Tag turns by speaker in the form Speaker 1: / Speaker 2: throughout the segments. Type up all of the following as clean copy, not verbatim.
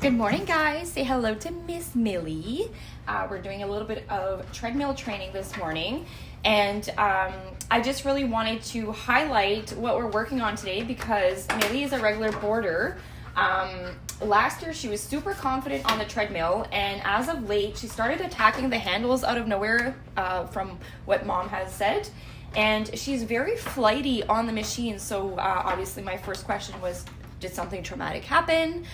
Speaker 1: Good morning, guys. Say hello to Miss Millie. We're doing a little bit of treadmill training this morning, and I just really wanted to highlight what we're working on today because Millie is a regular boarder. Last year she was super confident on the treadmill, and as of late she started attacking the handles out of nowhere from what mom has said, and she's very flighty on the machine. So obviously my first question was, did something traumatic happen?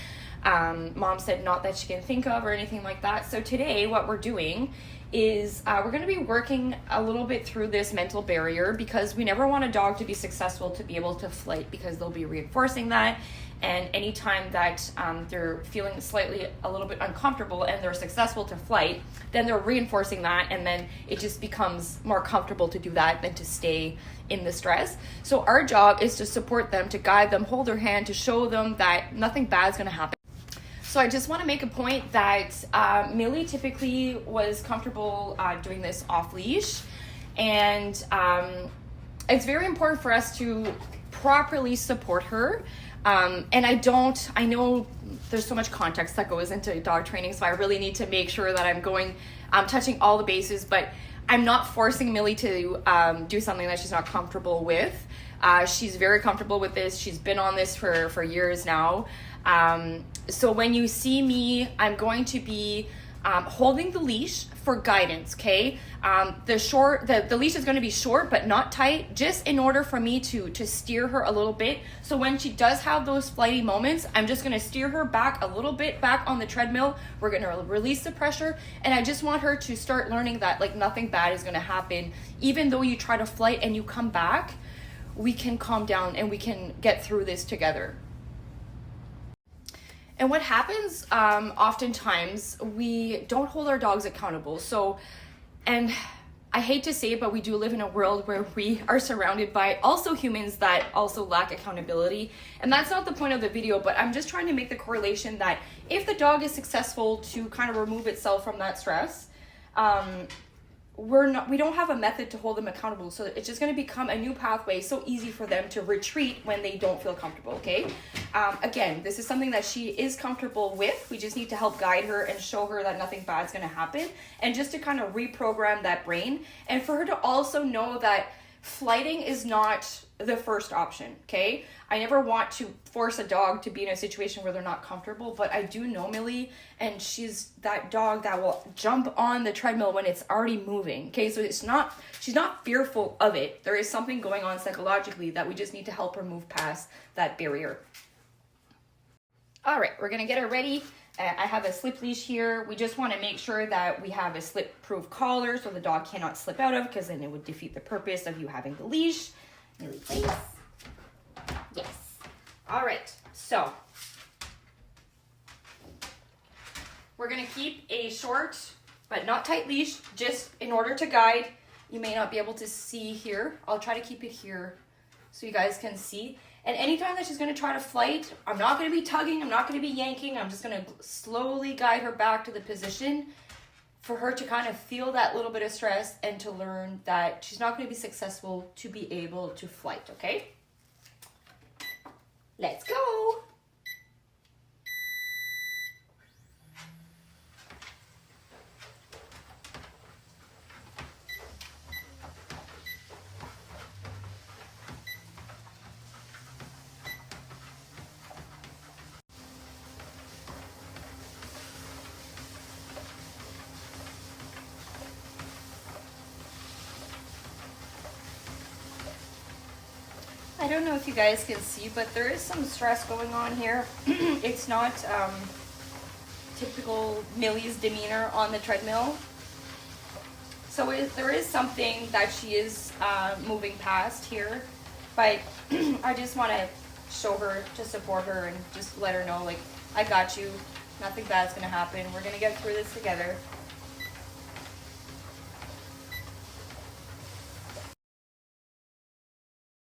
Speaker 1: Mom said not that she can think of or anything like that. So today what we're doing is we're going to be working a little bit through this mental barrier, because we never want a dog to be successful to be able to flight, because they'll be reinforcing that. And anytime that they're feeling slightly a little bit uncomfortable and they're successful to flight, then they're reinforcing that, and then it just becomes more comfortable to do that than to stay in the stress. So our job is to support them, to guide them, hold their hand, to show them that nothing bad is going to happen. So I just want to make a point that Millie typically was comfortable doing this off leash, and it's very important for us to properly support her. And I know there's so much context that goes into dog training, so I really need to make sure that I'm touching all the bases, but I'm not forcing Millie to do something that she's not comfortable with. She's very comfortable with this. She's been on this for years now. So when you see me, I'm going to be holding the leash for guidance, okay? The leash is going to be short but not tight, just in order for me to steer her a little bit. So when she does have those flighty moments, I'm just going to steer her back a little bit back on the treadmill. We're going to release the pressure, and I just want her to start learning that like nothing bad is going to happen. Even though you try to flight and you come back, we can calm down and we can get through this together. And what happens oftentimes, we don't hold our dogs accountable. So, and I hate to say it, but we do live in a world where we are surrounded by also humans that also lack accountability. And that's not the point of the video, but I'm just trying to make the correlation that if the dog is successful to kind of remove itself from that stress, we don't have a method to hold them accountable. So it's just going to become a new pathway, so easy for them to retreat when they don't feel comfortable, okay? Again, this is something that she is comfortable with. We just need to help guide her and show her that nothing bad is going to happen, and just to kind of reprogram that brain, and for her to also know that flighting is not the first option, okay? I never want to force a dog to be in a situation where they're not comfortable, but I do know Millie, and she's that dog that will jump on the treadmill when it's already moving, okay? So she's not fearful of it. There is something going on psychologically that we just need to help her move past that barrier. All right, we're gonna get her ready. I have a slip leash here. We just want to make sure that we have a slip-proof collar so the dog cannot slip out of, because then it would defeat the purpose of you having the leash. Millie, please. Yes. All right, so we're going to keep a short but not tight leash just in order to guide. You may not be able to see here. I'll try to keep it here so you guys can see. And anytime that she's going to try to flight, I'm not going to be tugging, I'm not going to be yanking, I'm just going to slowly guide her back to the position for her to kind of feel that little bit of stress and to learn that she's not going to be successful to be able to flight, okay? Let's go! I don't know if you guys can see, but there is some stress going on here. It's not typical Millie's demeanor on the treadmill. So there is something that she is moving past here, but I just want to show her, to support her, and just let her know, like, I got you. Nothing bad's going to happen. We're going to get through this together.